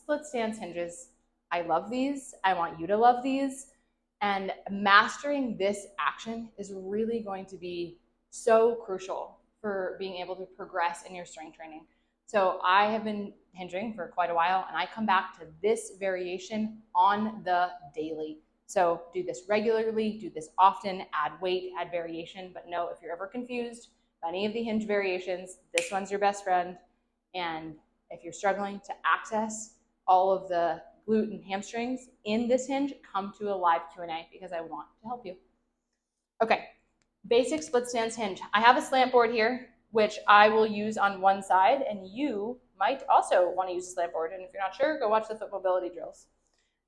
split stance hinges. I love these. I want you to love these. And mastering this action is really going to be so crucial for being able to progress in your strength training. So I have been hinging for quite a while, and I come back to this variation on the daily. So do this regularly, do this often, add weight, add variation, but know if you're ever confused by any of the hinge variations, this one's your best friend. And if you're struggling to access all of the glute and hamstrings in this hinge, come to a live Q&A because I want to help you. Okay, basic split stance hinge. I have a slant board here, which I will use on one side, and you might also want to use a slant board. And if you're not sure, go watch the foot mobility drills.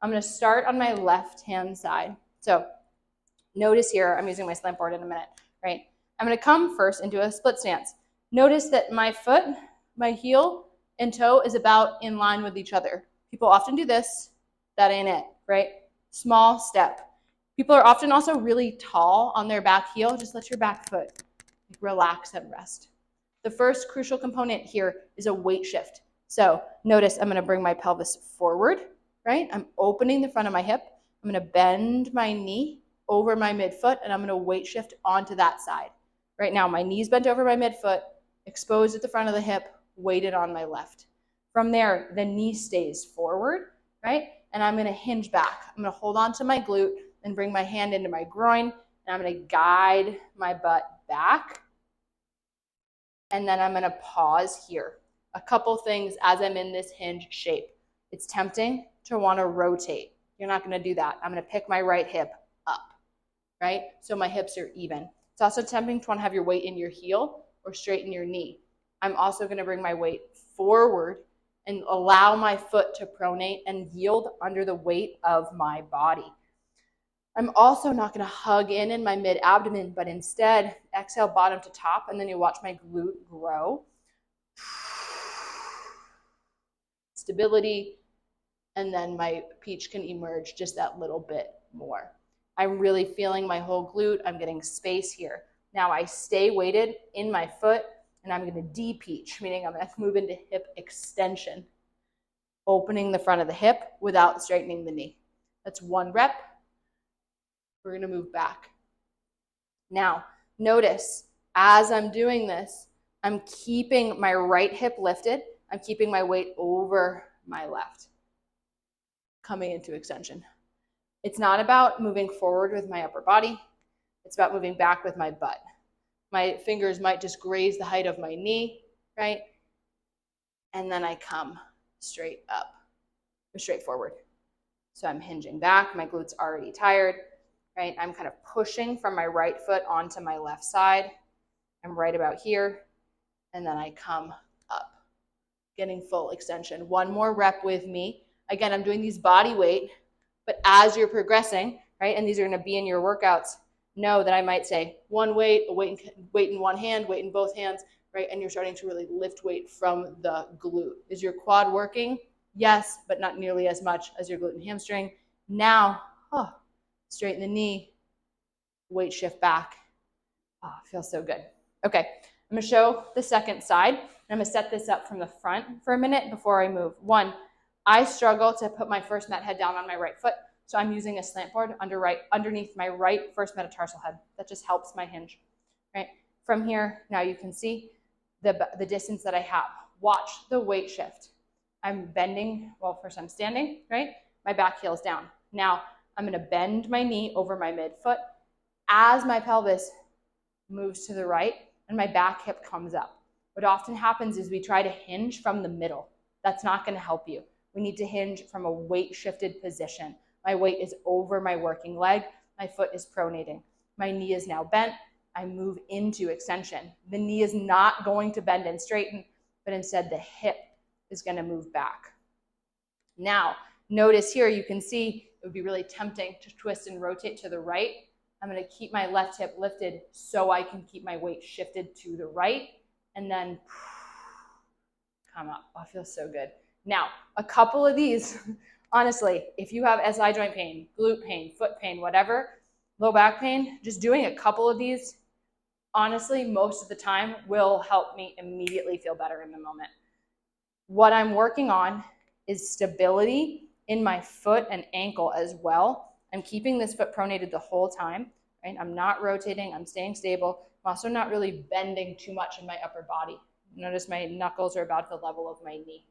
I'm going to start on my left-hand side. So notice here, I'm using my slant board in a minute, right? I'm going to come first into a split stance. Notice that my foot, my heel, and toe is about in line with each other. People often do this. That ain't it, right? Small step. People are often also really tall on their back heel. Just let your back foot relax and rest. The first crucial component here is a weight shift. So notice I'm going to bring my pelvis forward, right? I'm opening the front of my hip. I'm going to bend my knee over my midfoot, and I'm going to weight shift onto that side. Right now, my knee's bent over my midfoot, exposed at the front of the hip, weighted on my left. From there, the knee stays forward, right? And I'm going to hinge back. I'm going to hold on to my glute and bring my hand into my groin, and I'm going to guide my butt back. And then I'm going to pause here. A couple things as I'm in this hinge shape. It's tempting to want to rotate. You're not going to do that. I'm going to pick my right hip up, right? So my hips are even. It's also tempting to want to have your weight in your heel or straighten your knee. I'm also going to bring my weight forward and allow my foot to pronate and yield under the weight of my body. I'm also not going to hug in my mid-abdomen, but instead exhale bottom to top, and then you watch my glute grow. Stability, and then my peach can emerge just that little bit more. I'm really feeling my whole glute. I'm getting space here. Now I stay weighted in my foot, and I'm going to de-peach, meaning I'm going to move into hip extension, opening the front of the hip without straightening the knee. That's one rep. We're going to move back. Now, notice as I'm doing this, I'm keeping my right hip lifted. I'm keeping my weight over my left, coming into extension. It's not about moving forward with my upper body. It's about moving back with my butt. My fingers might just graze the height of my knee, right? And then I come straight up, or straight forward. So I'm hinging back. My glutes already tired, right? I'm kind of pushing from my right foot onto my left side. I'm right about here. And then I come up, getting full extension. One more rep with me. Again, I'm doing these body weight, but as you're progressing, right, and these are going to be in your workouts, know that I might say one weight, a weight in one hand, weight in both hands, right? And you're starting to really lift weight from the glute. Is your quad working? Yes, but not nearly as much as your glute and hamstring. Now, straighten the knee, weight shift back. Oh, feels so good. Okay, I'm going to show the second side. I'm going to set this up from the front for a minute before I move. One, I struggle to put my first mat head down on my right foot, so I'm using a slant board underneath my right first metatarsal head. That just helps my hinge, right? From here, now you can see the distance that I have. Watch the weight shift. I'm bending, well, first I'm standing, right? My back heel is down. Now I'm going to bend my knee over my midfoot as my pelvis moves to the right and my back hip comes up. What often happens is we try to hinge from the middle. That's not going to help you. We need to hinge from a weight shifted position. My weight is over my working leg. My foot is pronating. My knee is now bent. I move into extension. The knee is not going to bend and straighten, but instead the hip is going to move back. Now, notice here you can see it would be really tempting to twist and rotate to the right. I'm going to keep my left hip lifted so I can keep my weight shifted to the right and then come up. Oh, it feels so good. Now, a couple of these, honestly, if you have SI joint pain, glute pain, foot pain, whatever, low back pain, just doing a couple of these, honestly, most of the time will help me immediately feel better in the moment. What I'm working on is stability in my foot and ankle as well. I'm keeping this foot pronated the whole time, right? I'm not rotating, I'm staying stable. I'm also not really bending too much in my upper body. Notice my knuckles are about the level of my knee.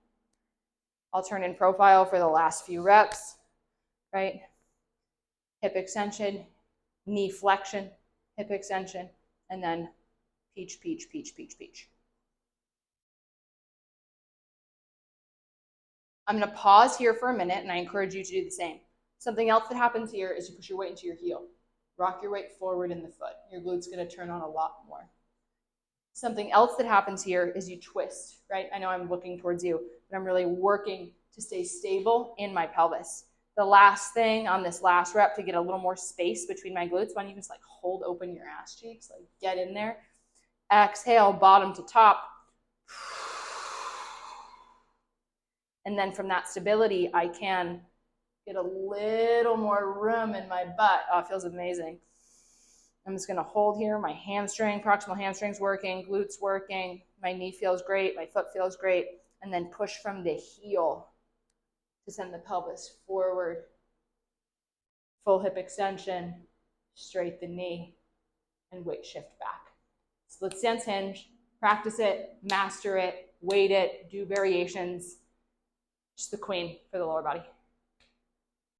I'll turn in profile for the last few reps, right? Hip extension, knee flexion, hip extension, and then peach, peach, peach, peach, peach. I'm going to pause here for a minute, and I encourage you to do the same. Something else that happens here is you push your weight into your heel. Rock your weight forward in the foot. Your glute's going to turn on a lot more. Something else that happens here is you twist, right? I know I'm looking towards you, but I'm really working to stay stable in my pelvis. The last thing on this last rep to get a little more space between my glutes, why don't you just like hold open your ass cheeks, like get in there. Exhale, bottom to top. And then from that stability, I can get a little more room in my butt. Oh, it feels amazing. I'm just going to hold here. My hamstring, proximal hamstring's working, glutes working. My knee feels great. My foot feels great. And then push from the heel to send the pelvis forward. Full hip extension, straight the knee, and weight shift back. Split stance hinge. Practice it, master it, weight it, do variations. Just the queen for the lower body.